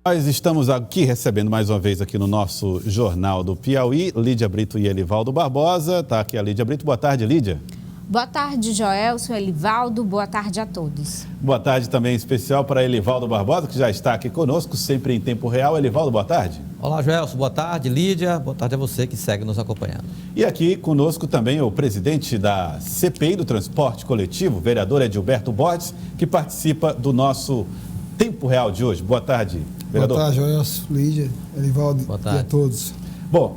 Nós estamos aqui recebendo mais uma vez aqui no nosso Jornal do Piauí, Lídia Brito e Elivaldo Barbosa. Está aqui a Lídia Brito. Boa tarde, Lídia. Boa tarde, Joelson, Elivaldo. Boa tarde a todos. Boa tarde também especial para Elivaldo Barbosa, que já está aqui conosco, sempre em tempo real. Elivaldo, boa tarde. Olá, Joelson. Boa tarde, Lídia. Boa tarde a você que segue nos acompanhando. E aqui conosco também o presidente da CPI do Transporte Coletivo, vereador Edilberto Borges, que participa do nosso tempo real de hoje. Boa tarde, vereador. Boa tarde, Joelson, Lídia, Elivaldo e a todos. Bom,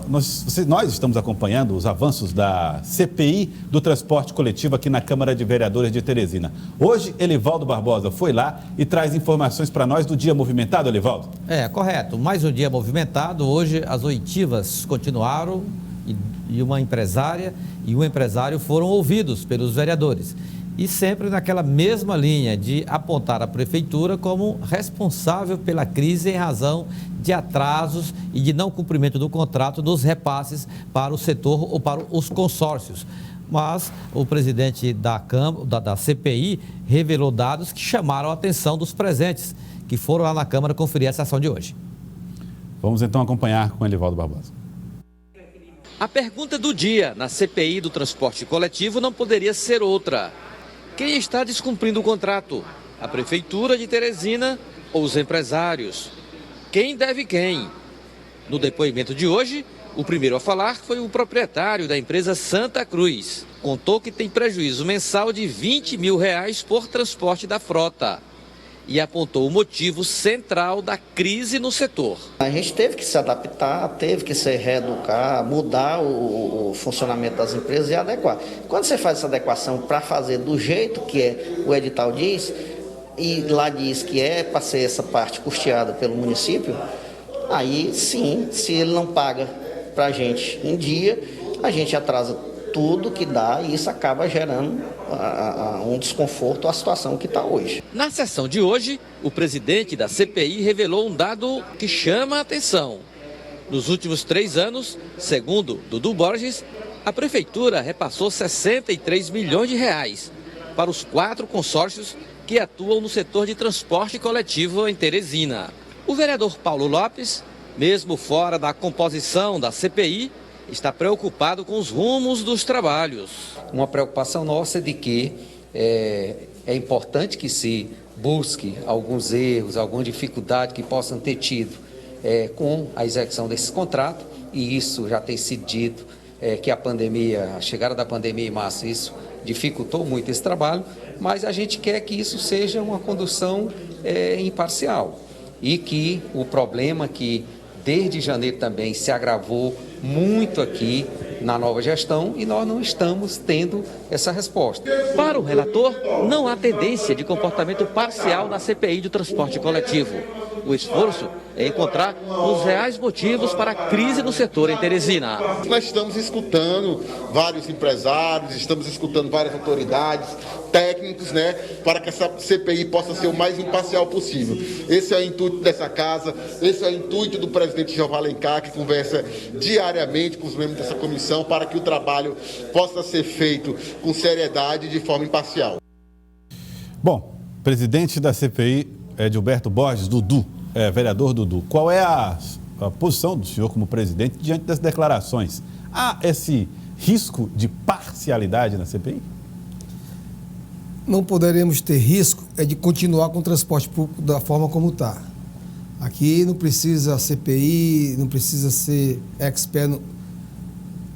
nós estamos acompanhando os avanços da CPI do transporte coletivo aqui na Câmara de Vereadores de Teresina. Hoje, Elivaldo Barbosa foi lá e traz informações para nós do dia movimentado, Elivaldo. Correto. Mais um dia movimentado. Hoje as oitivas continuaram e uma empresária e um empresário foram ouvidos pelos vereadores. E sempre naquela mesma linha de apontar a prefeitura como responsável pela crise em razão de atrasos e de não cumprimento do contrato dos repasses para o setor ou para os consórcios. Mas o presidente da CPI revelou dados que chamaram a atenção dos presentes, que foram lá na Câmara conferir a sessão de hoje. Vamos então acompanhar com Elivaldo Barbosa. A pergunta do dia na CPI do transporte coletivo não poderia ser outra. Quem está descumprindo o contrato? A Prefeitura de Teresina ou os empresários? Quem deve quem? No depoimento de hoje, o primeiro a falar foi o proprietário da empresa Santa Cruz. Contou que tem prejuízo mensal de R$20 mil por transporte da frota. E apontou o motivo central da crise no setor. A gente teve que se adaptar, teve que se reeducar, mudar o funcionamento das empresas e adequar. Quando você faz essa adequação para fazer do jeito que o edital diz, e lá diz que é para ser essa parte custeada pelo município, aí sim, se ele não paga para a gente em dia, a gente atrasa tudo que dá e isso acaba gerando um desconforto à situação que está hoje. Na sessão de hoje, o presidente da CPI revelou um dado que chama a atenção. Nos últimos 3 anos, segundo Dudu Borges, a Prefeitura repassou 63 milhões de reais para os 4 consórcios que atuam no setor de transporte coletivo em Teresina. O vereador Paulo Lopes, mesmo fora da composição da CPI, está preocupado com os rumos dos trabalhos. Uma preocupação nossa é de que é importante que se busque alguns erros, alguma dificuldade que possam ter tido com a execução desses contratos, e isso já tem sido dito que a chegada da pandemia em março, isso dificultou muito esse trabalho, mas a gente quer que isso seja uma condução imparcial e que o problema que desde janeiro também se agravou muito aqui na nova gestão e nós não estamos tendo essa resposta. Para o relator, não há tendência de comportamento parcial na CPI do transporte coletivo. O esforço é encontrar os reais motivos para a crise no setor em Teresina. Nós estamos escutando vários empresários, estamos escutando várias autoridades, técnicos, para que essa CPI possa ser o mais imparcial possível. Esse é o intuito dessa casa, esse é o intuito do presidente Jeová Alencar, que conversa diariamente com os membros dessa comissão para que o trabalho possa ser feito com seriedade e de forma imparcial. Bom, presidente da CPI, Edilberto Borges, Dudu, vereador Dudu, qual é a posição do senhor como presidente diante das declarações? Há esse risco de parcialidade na CPI? Não poderemos ter risco de continuar com o transporte público da forma como está. Aqui não precisa CPI, não precisa ser expert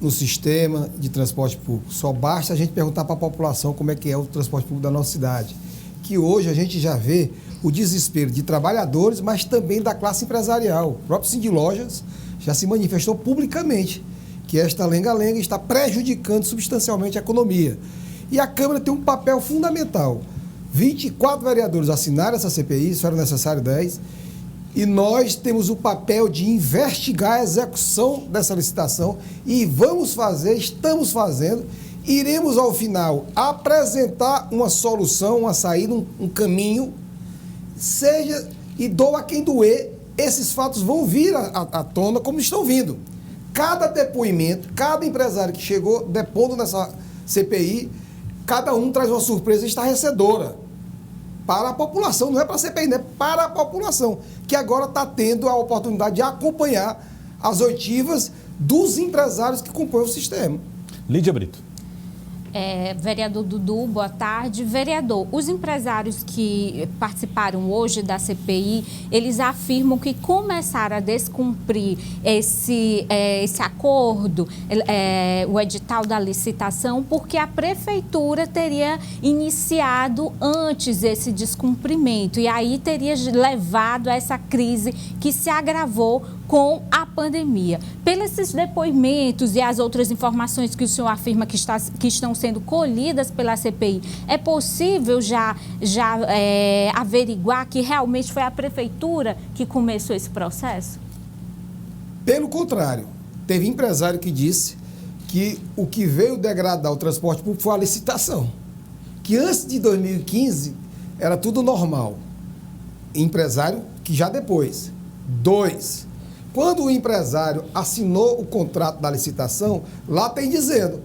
no sistema de transporte público. Só basta a gente perguntar para a população como é que é o transporte público da nossa cidade. Que hoje a gente já vê o desespero de trabalhadores, mas também da classe empresarial. O próprio Cindy Lojas já se manifestou publicamente que esta lenga-lenga está prejudicando substancialmente a economia. E a Câmara tem um papel fundamental. 24 vereadores assinaram essa CPI, só era necessário 10, e nós temos o papel de investigar a execução dessa licitação e estamos fazendo, iremos ao final apresentar uma solução, uma saída, um caminho, e doa quem doer, esses fatos vão vir à tona como estão vindo. Cada depoimento, cada empresário que chegou depondo nessa CPI, cada um traz uma surpresa estarrecedora. para a população, não é para a CPI, né? Para a população, que agora está tendo a oportunidade de acompanhar as oitivas dos empresários que compõem o sistema. Lídia Brito. Vereador Dudu, boa tarde. Vereador, os empresários que participaram hoje da CPI, eles afirmam que começaram a descumprir esse acordo, o edital da licitação, porque a prefeitura teria iniciado antes esse descumprimento e aí teria levado a essa crise que se agravou com a pandemia. Pelos depoimentos e as outras informações que o senhor afirma que estão sendo colhidas pela CPI, é possível já averiguar que realmente foi a prefeitura que começou esse processo? Pelo contrário, teve empresário que disse que o que veio degradar o transporte público foi a licitação. Que antes de 2015 era tudo normal. Empresário que já depois. 2. Quando o empresário assinou o contrato da licitação, lá tem dizendo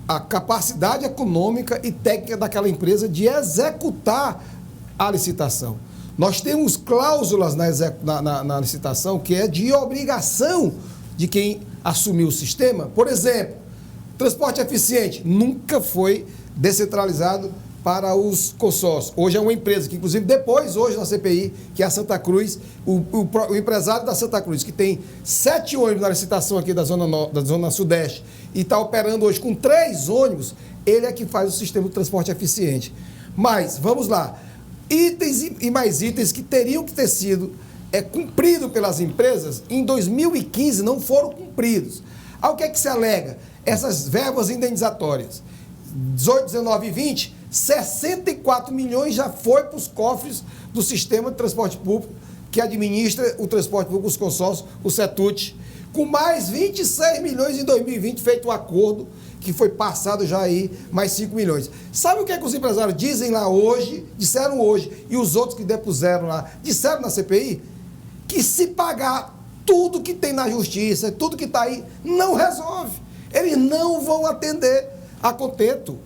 a capacidade econômica e técnica daquela empresa de executar a licitação. Nós temos cláusulas na licitação que é de obrigação de quem assumiu o sistema. Por exemplo, transporte eficiente nunca foi descentralizado para os consórcios. Hoje é uma empresa que, inclusive, depois, hoje na CPI, que é a Santa Cruz, o empresário da Santa Cruz, que tem 7 ônibus na licitação aqui da Zona Sudeste e está operando hoje com 3 ônibus, ele é que faz o sistema de transporte eficiente. Mas, vamos lá, itens e mais itens que teriam que ter sido cumpridos pelas empresas, em 2015 não foram cumpridos. Ao que é que se alega? Essas verbas indenizatórias, 18, 19 e 20, 64 milhões já foi para os cofres do sistema de transporte público, que administra o transporte público, os consórcios, o CETUT, com mais 26 milhões em 2020, feito um acordo que foi passado já aí, mais 5 milhões. Sabe o que é que os empresários dizem lá hoje, disseram hoje, e os outros que depuseram lá, disseram na CPI? Que se pagar tudo que tem na justiça, tudo que está aí, não resolve. Eles não vão atender a contento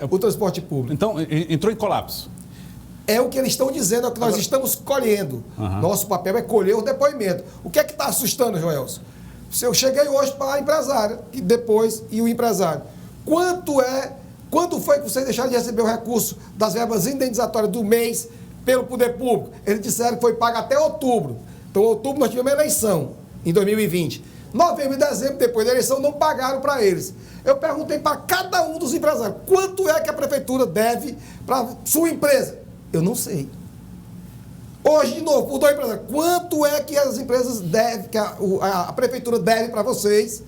o transporte público. Então, entrou em colapso. É o que eles estão dizendo, é o que nós estamos colhendo. Uhum. Nosso papel é colher o depoimento. O que é que está assustando, Joelson? Eu cheguei hoje para a empresária, e o empresário. Quando foi que vocês deixaram de receber o recurso das verbas indenizatórias do mês pelo poder público? Eles disseram que foi pago até outubro. Então, em outubro nós tivemos eleição, em 2020. Novembro e dezembro, depois da eleição, não pagaram para eles. Eu perguntei para cada um dos empresários, quanto é que a prefeitura deve para sua empresa? Eu não sei. Hoje, de novo, por 2 empresários, quanto é que as empresas devem, que a prefeitura deve para vocês,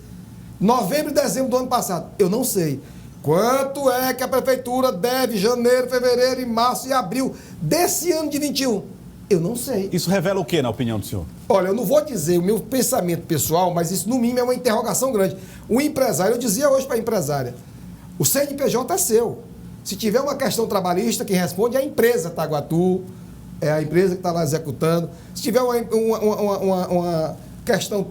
novembro e dezembro do ano passado? Eu não sei. Quanto é que a prefeitura deve janeiro, fevereiro, e março e abril desse ano de 21? Eu não sei. Isso revela o que, na opinião do senhor? Olha, eu não vou dizer o meu pensamento pessoal, mas isso, no mínimo, é uma interrogação grande. O empresário, eu dizia hoje para a empresária, o CNPJ é seu. Se tiver uma questão trabalhista, quem responde é a empresa Taguatu, é a empresa que está lá executando. Se tiver uma questão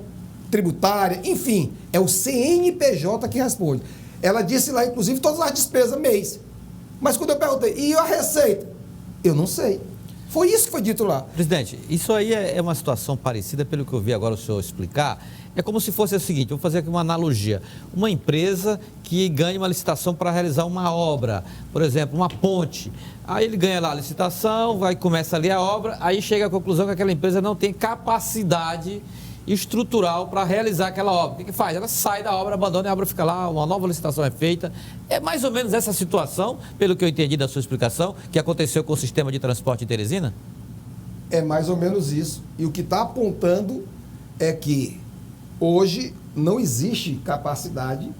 tributária, enfim, é o CNPJ que responde. Ela disse lá, inclusive, todas as despesas mês. Mas quando eu perguntei, e a receita? Eu não sei. Foi isso que foi dito lá. Presidente, isso aí é uma situação parecida, pelo que eu vi agora o senhor explicar. É como se fosse o seguinte, vou fazer aqui uma analogia. Uma empresa que ganha uma licitação para realizar uma obra, por exemplo, uma ponte. Aí ele ganha lá a licitação, começa ali a obra, aí chega à conclusão que aquela empresa não tem capacidade estrutural para realizar aquela obra. O que faz? Ela sai da obra, abandona e a obra fica lá, uma nova licitação é feita. É mais ou menos essa situação, pelo que eu entendi da sua explicação, que aconteceu com o sistema de transporte em Teresina? É mais ou menos isso. E o que está apontando é que hoje não existe capacidade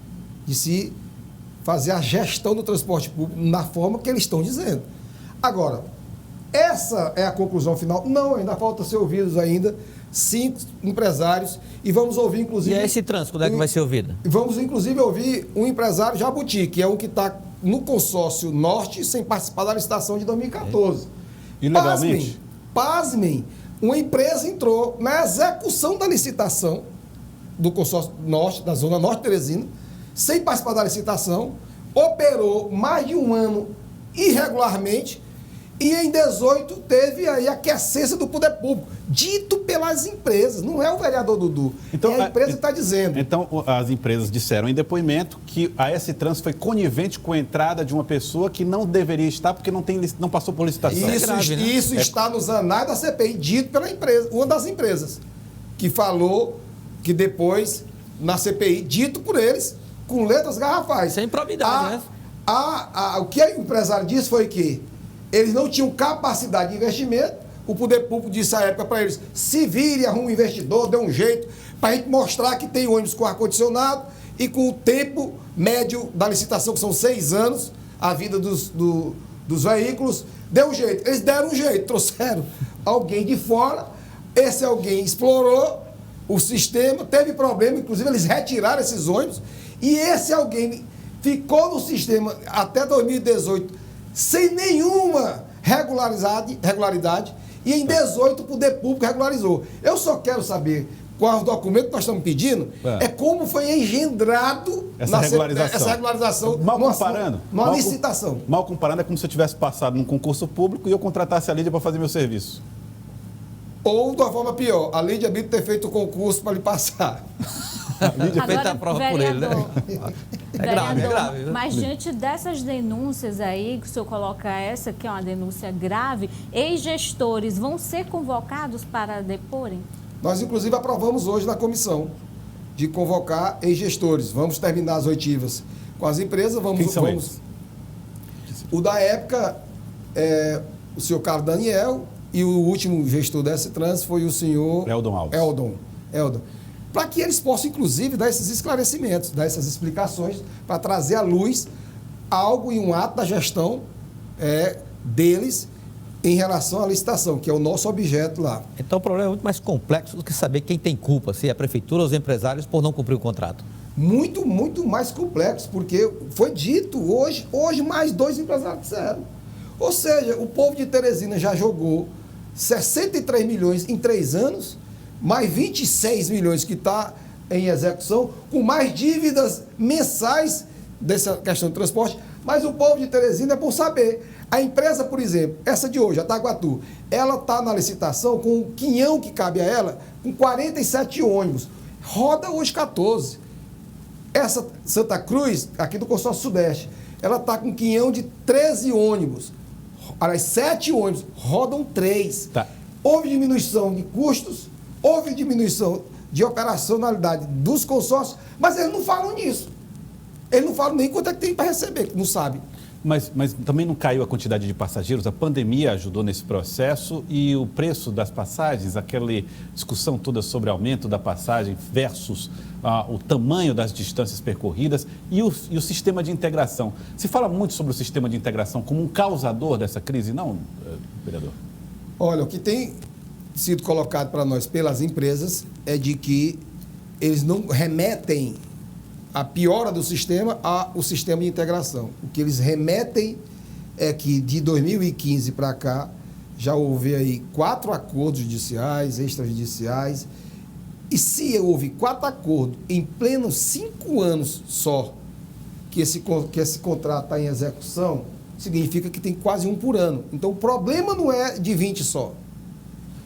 de se fazer a gestão do transporte público na forma que eles estão dizendo. Agora, essa é a conclusão final? Não, ainda falta ser ouvidos ainda 5 empresários e vamos ouvir, inclusive... E esse trânsito, quando é que vai ser ouvido? Vamos, inclusive, ouvir um empresário Jabuti, que é o que está no consórcio norte sem participar da licitação de 2014. Ilegalmente? Pasmem, uma empresa entrou na execução da licitação do consórcio norte, da zona norte de Teresina, sem participar da licitação, operou mais de um ano irregularmente E em 18 teve aí a quiescência do poder público, dito pelas empresas, não é o vereador Dudu, Então, é a empresa que está dizendo. Então, as empresas disseram em depoimento que a S-Trans foi conivente com a entrada de uma pessoa que não deveria estar porque não passou por licitação. Isso está nos anais da CPI, dito pela empresa, uma das empresas, que falou que depois, na CPI, dito por eles, com letras garrafais. Sem improbidade, né? O que o empresário disse foi que eles não tinham capacidade de investimento. O poder público disse à época para eles: se vire, arruma um investidor, dê um jeito, para a gente mostrar que tem ônibus com ar-condicionado e com o tempo médio da licitação, que são 6 anos, a vida dos veículos, deu um jeito. Eles deram um jeito, trouxeram alguém de fora, esse alguém explorou o sistema, teve problema, inclusive eles retiraram esses ônibus, e esse alguém ficou no sistema até 2018 sem nenhuma regularidade, e em 18 o poder público regularizou. Eu só quero saber qual documento que nós estamos pedindo, é como foi engendrado essa regularização. Mal comparando. Numa licitação. Mal comparando, é como se eu tivesse passado num concurso público e eu contratasse a Lídia para fazer meu serviço. Ou, de uma forma pior, a Lídia Brito ter feito o concurso para lhe passar. A Lídia fez a prova por ele, né? É grave. Mas diante dessas denúncias aí, que o senhor coloca essa, que é uma denúncia grave, ex-gestores vão ser convocados para deporem? Nós, inclusive, aprovamos hoje na comissão de convocar ex-gestores. Vamos terminar as oitivas com as empresas. Quem são eles? O da época, o senhor Carlos Daniel, e o último gestor da S-Trans foi o senhor Eldon Alves. Eldon. Para que eles possam, inclusive, dar esses esclarecimentos, dar essas explicações, para trazer à luz algo em um ato da gestão deles em relação à licitação, que é o nosso objeto lá. Então o problema é muito mais complexo do que saber quem tem culpa, se é a prefeitura ou os empresários, por não cumprir o contrato. Muito, muito mais complexo, porque foi dito hoje mais 2 empresários disseram. Ou seja, o povo de Teresina já jogou 63 milhões em 3 anos, mais 26 milhões que está em execução, com mais dívidas mensais dessa questão de transporte, mas o povo de Teresina é por saber. A empresa, por exemplo, essa de hoje, a Taguatu, ela está na licitação com um quinhão que cabe a ela, com 47 ônibus. Roda hoje 14. Essa Santa Cruz, aqui do consórcio Sudeste, ela está com um quinhão de 13 ônibus. Aliás, 7 ônibus, rodam 3. Tá. Houve diminuição de custos, houve diminuição de operacionalidade dos consórcios, mas eles não falam nisso. Eles não falam nem quanto é que tem para receber, não sabe. Mas também não caiu a quantidade de passageiros? A pandemia ajudou nesse processo e o preço das passagens, aquela discussão toda sobre aumento da passagem versus o tamanho das distâncias percorridas e o sistema de integração. Se fala muito sobre o sistema de integração como um causador dessa crise, não, vereador? Olha, o que tem sido colocado para nós pelas empresas é de que eles não remetem a piora do sistema ao sistema de integração. O que eles remetem é que de 2015 para cá já houve aí 4 acordos judiciais, extrajudiciais, e se houve 4 acordos em pleno 5 anos só que esse contrato está em execução, significa que tem quase 1 por ano. Então o problema não é de 20 só.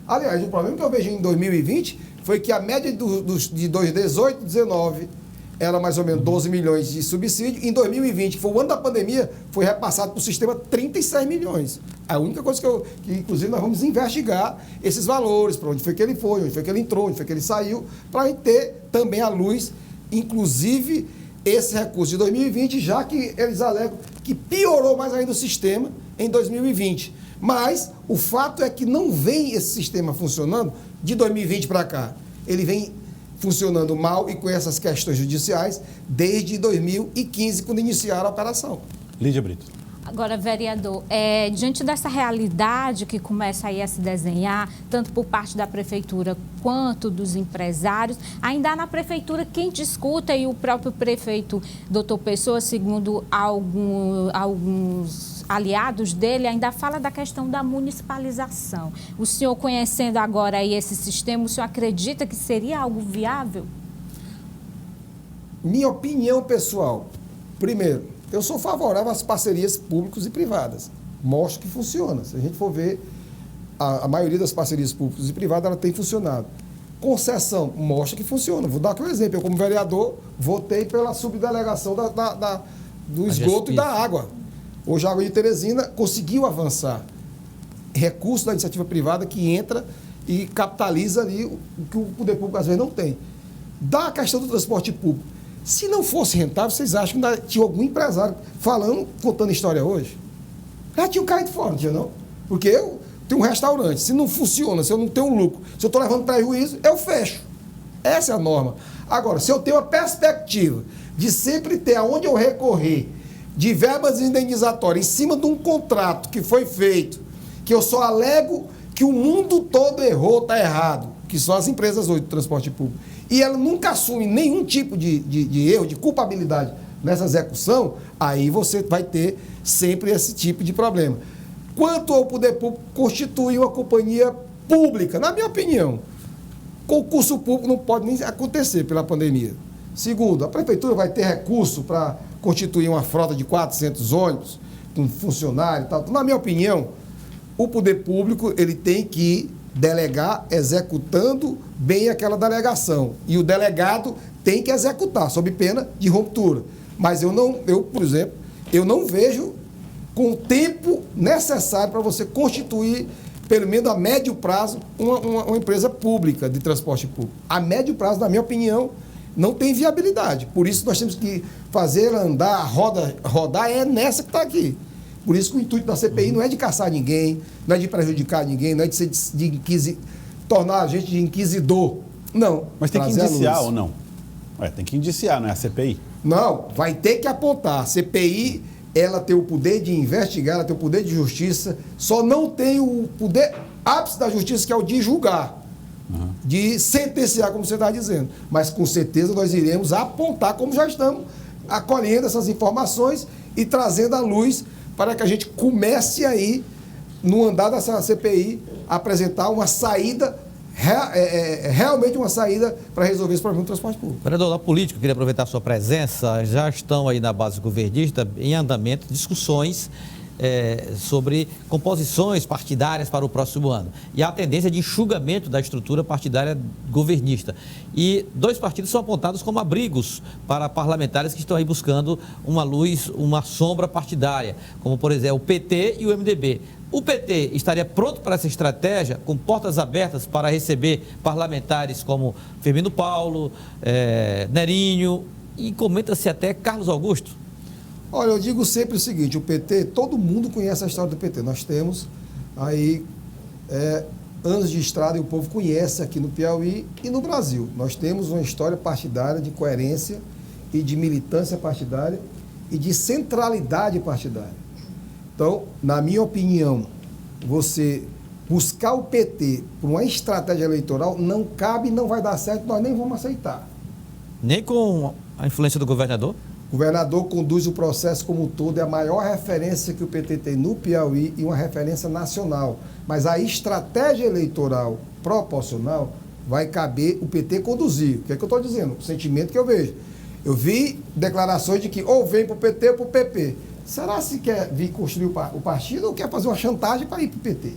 Aliás, o problema que eu vejo em 2020 foi que a média de 2018 e 2019 era mais ou menos 12 milhões de subsídio. Em 2020, que foi o ano da pandemia, foi repassado para o sistema 36 milhões. A única coisa que inclusive, nós vamos investigar esses valores, para onde foi que ele foi, onde foi que ele entrou, onde foi que ele saiu, para a gente ter também à luz, inclusive, esse recurso de 2020, já que eles alegam que piorou mais ainda o sistema em 2020. Mas o fato é que não vem esse sistema funcionando de 2020 para cá. Ele vem funcionando mal e com essas questões judiciais desde 2015, quando iniciaram a operação. Lídia Brito. Agora, vereador, diante dessa realidade que começa aí a se desenhar, tanto por parte da prefeitura quanto dos empresários, ainda há na prefeitura quem discuta, e o próprio prefeito, doutor Pessoa, segundo alguns aliados dele, ainda fala da questão da municipalização. O senhor, conhecendo agora aí esse sistema, o senhor acredita que seria algo viável? Minha opinião pessoal, primeiro, eu sou favorável às parcerias públicas e privadas. mostra que funciona. Se a gente for ver, a maioria das parcerias públicas e privadas, ela tem funcionado. Concessão mostra que funciona. Vou dar aqui um exemplo. Eu, como vereador, votei pela subdelegação do esgoto e da água. Hoje a Água de Teresina conseguiu avançar. Recurso da iniciativa privada que entra e capitaliza ali o que o poder público às vezes não tem. Da questão do transporte público, se não fosse rentável, vocês acham que ainda tinha algum empresário contando história hoje? Já tinha caído fora, não tinha não? Porque eu tenho um restaurante, se não funciona, se eu não tenho lucro, se eu estou levando prejuízo, eu fecho. Essa é a norma. Agora, se eu tenho a perspectiva de sempre ter aonde eu recorrer de verbas indenizatórias em cima de um contrato que foi feito, que eu só alego que o mundo todo errou, está errado, que são as empresas hoje do transporte público, e ela nunca assume nenhum tipo de erro, de culpabilidade nessa execução, aí você vai ter sempre esse tipo de problema. Quanto ao poder público constituir uma companhia pública, na minha opinião, concurso público não pode nem acontecer pela pandemia. Segundo, a prefeitura vai ter recurso para constituir uma frota de 400 ônibus, com funcionário e tal. Na minha opinião, o poder público ele tem que delegar executando bem aquela delegação. E o delegado tem que executar, sob pena de ruptura. Mas por exemplo, eu não vejo com o tempo necessário para você constituir, pelo menos a médio prazo, uma empresa pública de transporte público. A médio prazo, na minha opinião, não tem viabilidade. Por isso nós temos que fazer andar, rodar é nessa que está aqui. Por isso que o intuito da CPI não é de caçar ninguém, não é de prejudicar ninguém, não é de tornar a gente de inquisidor. Não. Mas tem que indiciar ou não? Tem que indiciar, não é a CPI? Não, vai ter que apontar. A CPI, ela tem o poder de investigar, ela tem o poder de justiça, só não tem o poder ápice da justiça, que é o de julgar, de sentenciar, como você está dizendo. Mas com certeza nós iremos apontar, como já estamos acolhendo essas informações e trazendo à luz para que a gente comece aí, no andar dessa CPI, a apresentar uma saída, realmente uma saída para resolver esse problema do transporte público. Vereador, da política, queria aproveitar a sua presença. Já estão aí na base governista em andamento discussões sobre composições partidárias para o próximo ano. E há a tendência de enxugamento da estrutura partidária governista. E 2 partidos são apontados como abrigos para parlamentares que estão aí buscando uma luz, uma sombra partidária, como, por exemplo, o PT e o MDB. O PT estaria pronto para essa estratégia, com portas abertas para receber parlamentares como Firmino Paulo, Nerinho e comenta-se até Carlos Augusto? Olha, eu digo sempre o seguinte, o PT, todo mundo conhece a história do PT. Nós temos aí anos de estrada e o povo conhece aqui no Piauí e no Brasil. Nós temos uma história partidária de coerência e de militância partidária e de centralidade partidária. Então, na minha opinião, você buscar o PT por uma estratégia eleitoral não cabe, não vai dar certo, nós nem vamos aceitar. Nem com a influência do governador? O governador conduz o processo como um todo, é a maior referência que o PT tem no Piauí e uma referência nacional. Mas a estratégia eleitoral proporcional vai caber o PT conduzir. O que é que eu estou dizendo? O sentimento que eu vejo. Eu vi declarações de que ou vem para o PT ou para o PP. Será se quer vir construir o partido ou quer fazer uma chantagem para ir para o PT?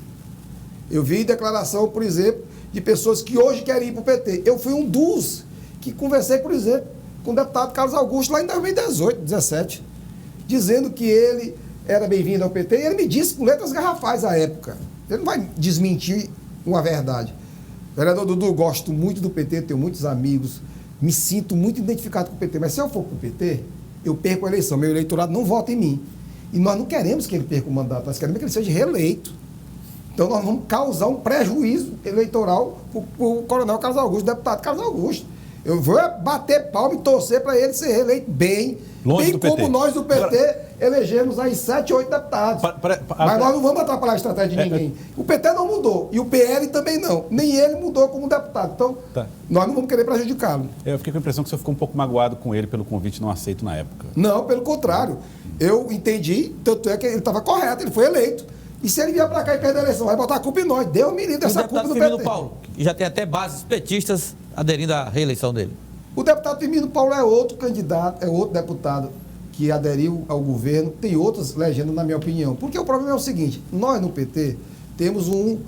Eu vi declaração, por exemplo, de pessoas que hoje querem ir para o PT. Eu fui um dos que conversei, por exemplo, com o deputado Carlos Augusto lá em 2018, 2017, dizendo que ele era bem-vindo ao PT, e ele me disse com letras garrafais à época. Ele não vai desmentir uma verdade. Vereador Dudu, gosto muito do PT, tenho muitos amigos, me sinto muito identificado com o PT, mas se eu for para o PT, eu perco a eleição, meu eleitorado não vota em mim. E nós não queremos que ele perca o mandato, nós queremos que ele seja reeleito. Então nós vamos causar um prejuízo eleitoral para o coronel Carlos Augusto, deputado Carlos Augusto. Eu vou bater palma e torcer para ele ser reeleito bem, longe bem do como PT. Nós do PT elegemos aí 7, 8 deputados. Mas nós não vamos atrapalhar a estratégia de ninguém. O PT não mudou e o PL também não. Nem ele mudou como deputado. Então, nós não vamos querer prejudicá-lo. Eu fiquei com a impressão que você ficou um pouco magoado com ele pelo convite não aceito na época. Não, pelo contrário. Eu entendi, tanto é que ele estava correto, ele foi eleito. E se ele vier para cá e perder a eleição, vai botar a culpa em nós. Deus me livre dessa culpa do Firmino PT. Paulo, que já tem até bases petistas aderindo à reeleição dele. O deputado Firmino Paulo é outro candidato, é outro deputado que aderiu ao governo, tem outras legendas, na minha opinião. Porque o problema é o seguinte, nós no PT temos um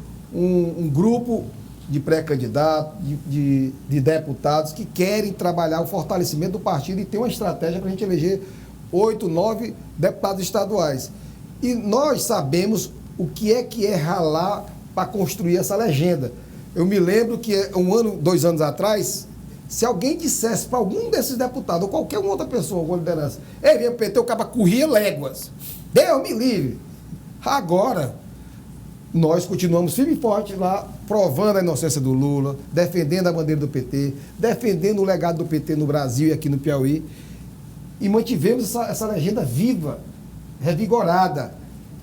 grupo de pré-candidatos, de deputados que querem trabalhar o fortalecimento do partido e tem uma estratégia para a gente eleger 8, 9 deputados estaduais. E nós sabemos o que é ralar para construir essa legenda. Eu me lembro que 1 ano, 2 anos atrás, se alguém dissesse para algum desses deputados, ou qualquer outra pessoa com liderança, ei, vinha PT, o cara corria léguas. Deus me livre. Agora, nós continuamos firme e forte lá, provando a inocência do Lula, defendendo a bandeira do PT, defendendo o legado do PT no Brasil e aqui no Piauí, e mantivemos essa legenda viva, revigorada.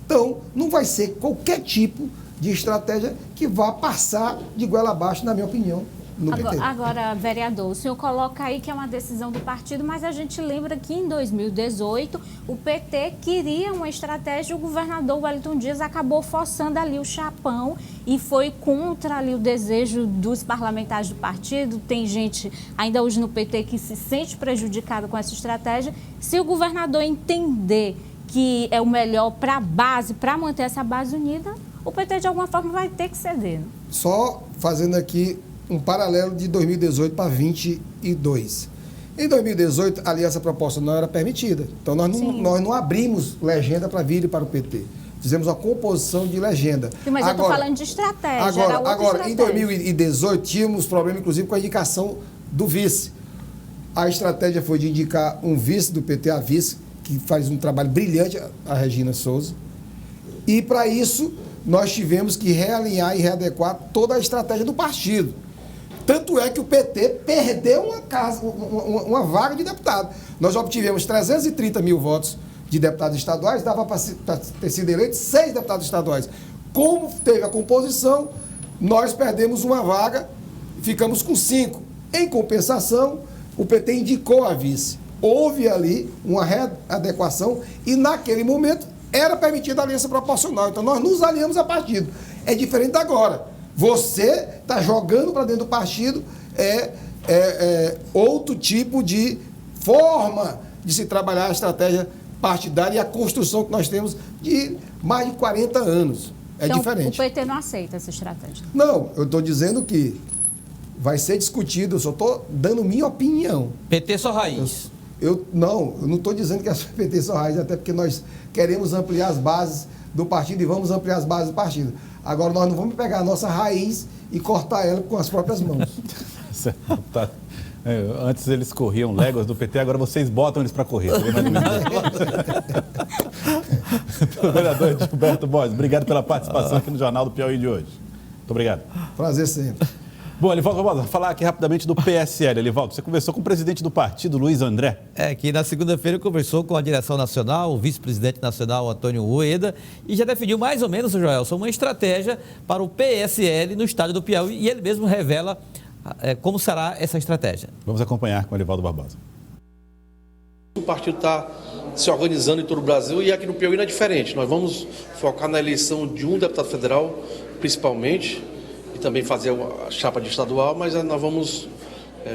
Então, não vai ser qualquer tipo de estratégia que vá passar de goela abaixo, na minha opinião, no PT. Agora, vereador, o senhor coloca aí que é uma decisão do partido, mas a gente lembra que em 2018 o PT queria uma estratégia, o governador Wellington Dias acabou forçando ali o chapão e foi contra ali o desejo dos parlamentares do partido. Tem gente ainda hoje no PT que se sente prejudicada com essa estratégia. Se o governador entender que é o melhor para a base, para manter essa base unida, o PT de alguma forma vai ter que ceder. Só fazendo aqui um paralelo de 2018 para 2022. Em 2018, a aliança proporcional era permitida. Então, nós não abrimos legenda para vir para o PT. Fizemos uma composição de legenda. Sim, mas eu estou falando de estratégia. Agora, em 2018, tínhamos problema, inclusive, com a indicação do vice. A estratégia foi de indicar um vice do PT, a vice, que faz um trabalho brilhante, a Regina Souza. E, para isso, nós tivemos que realinhar e readequar toda a estratégia do partido. Tanto é que o PT perdeu uma vaga de deputado. Nós obtivemos 330 mil votos de deputados estaduais, dava para ter sido eleito 6 deputados estaduais. Como teve a composição, nós perdemos uma vaga, ficamos com 5. Em compensação, o PT indicou a vice. Houve ali uma readequação e, naquele momento, era permitida a aliança proporcional. Então, nós nos aliamos a partido. É diferente agora. Você está jogando para dentro do partido outro tipo de forma de se trabalhar a estratégia partidária e a construção que nós temos de mais de 40 anos. Então, diferente. O PT não aceita essa estratégia? Não, eu estou dizendo que vai ser discutido, eu só estou dando minha opinião. PT só raiz. Eu não estou dizendo que é PT só raiz, até porque nós queremos ampliar as bases do partido e vamos ampliar as bases do partido. Agora, nós não vamos pegar a nossa raiz e cortar ela com as próprias mãos. Tá. Antes eles corriam léguas do PT, agora vocês botam eles para correr. O vereador Gilberto Borges, obrigado pela participação aqui no Jornal do Piauí de hoje. Muito obrigado. Prazer sempre. Bom, Elivaldo, vamos falar aqui rapidamente do PSL. Elivaldo, você conversou com o presidente do partido, Luiz André. Que na segunda-feira conversou com a direção nacional, o vice-presidente nacional, Antônio Rueda, e já definiu mais ou menos, Joelson, uma estratégia para o PSL no estado do Piauí, e ele mesmo revela como será essa estratégia. Vamos acompanhar com o Elivaldo Barbosa. O partido está se organizando em todo o Brasil e aqui no Piauí não é diferente. Nós vamos focar na eleição de um deputado federal, principalmente, e também fazer a chapa de estadual, mas nós vamos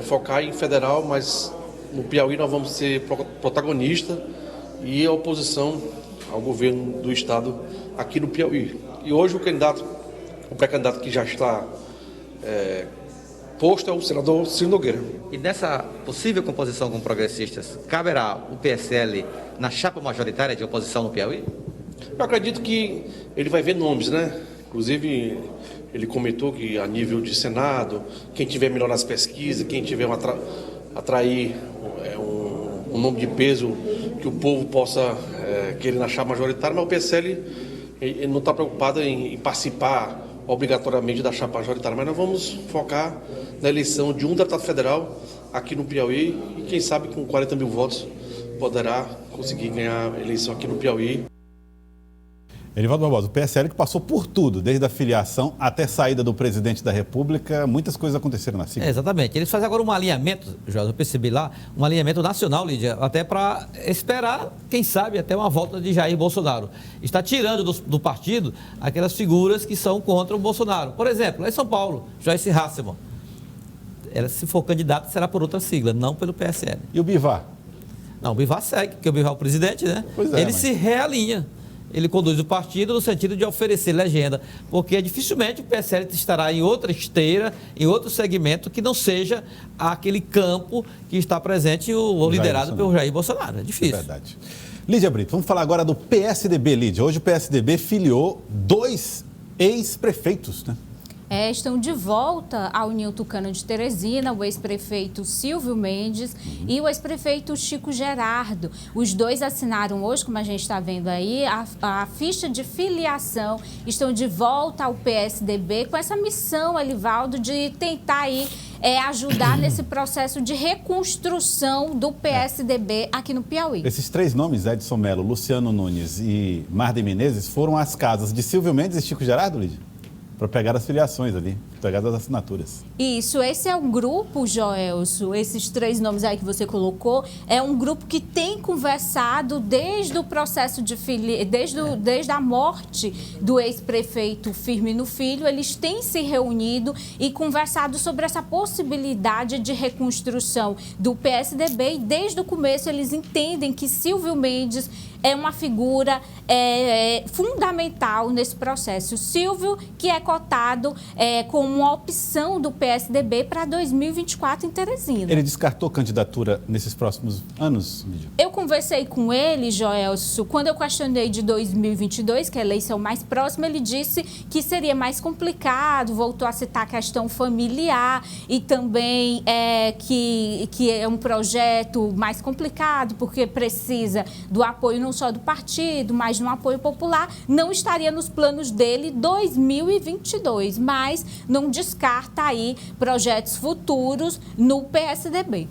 focar em federal, mas no Piauí nós vamos ser protagonista e a oposição ao governo do estado aqui no Piauí. E hoje o pré-candidato que já está posto é o senador Ciro Nogueira. E nessa possível composição com progressistas, caberá o PSL na chapa majoritária de oposição no Piauí? Eu acredito que ele vai ver nomes, né? Inclusive, ele comentou que a nível de Senado, quem tiver melhor nas pesquisas, quem tiver atrair um nome de peso que o povo possa querer na chapa majoritária, mas o PSL ele não está preocupado em participar obrigatoriamente da chapa majoritária, mas nós vamos focar na eleição de um deputado federal aqui no Piauí e quem sabe com 40 mil votos poderá conseguir ganhar a eleição aqui no Piauí. Elivaldo Barbosa, o PSL que passou por tudo, desde a filiação até a saída do presidente da República, muitas coisas aconteceram na sigla. Exatamente. Eles fazem agora um alinhamento, Jorge, eu percebi lá, um alinhamento nacional, Lídia, até para esperar, quem sabe, até uma volta de Jair Bolsonaro. Está tirando do partido aquelas figuras que são contra o Bolsonaro. Por exemplo, lá em São Paulo, Joyce Hasselmann. Ela, se for candidata, será por outra sigla, não pelo PSL. E o Bivar? Não, o Bivar segue, porque o Bivar é o presidente, né? Pois é, ele se realinha. Ele conduz o partido no sentido de oferecer legenda, porque dificilmente o PSL estará em outra esteira, em outro segmento que não seja aquele campo que está presente ou liderado pelo Jair Bolsonaro. É difícil. É verdade. Lídia Brito, vamos falar agora do PSDB, Lídia. Hoje o PSDB filiou 2 ex-prefeitos, né? Estão de volta à União Tucana de Teresina, o ex-prefeito Silvio Mendes e o ex-prefeito Chico Gerardo. Os dois assinaram hoje, como a gente está vendo aí, a ficha de filiação. Estão de volta ao PSDB com essa missão, Elivaldo, de tentar aí ajudar nesse processo de reconstrução do PSDB aqui no Piauí. Esses 3 nomes, Edson Mello, Luciano Nunes e Marden Menezes, foram às casas de Silvio Mendes e Chico Gerardo, Lídia? Para pegar as filiações ali, pegar as assinaturas. Isso, esse é um grupo, Joelso, esses 3 nomes aí que você colocou, é um grupo que tem conversado desde o processo de desde a morte do ex-prefeito Firmino Filho, eles têm se reunido e conversado sobre essa possibilidade de reconstrução do PSDB e desde o começo eles entendem que Silvio Mendes é uma figura fundamental nesse processo. Silvio, que é cotado como uma opção do PSDB para 2024 em Teresina. Ele descartou candidatura nesses próximos anos, Lídia? Eu conversei com ele, Joelso, quando eu questionei de 2022, que é a eleição mais próxima, ele disse que seria mais complicado, voltou a citar a questão familiar e também que é um projeto mais complicado, porque precisa do apoio não só do partido, mas de um apoio popular, não estaria nos planos dele 2022, mas não descarta aí projetos futuros no PSDB.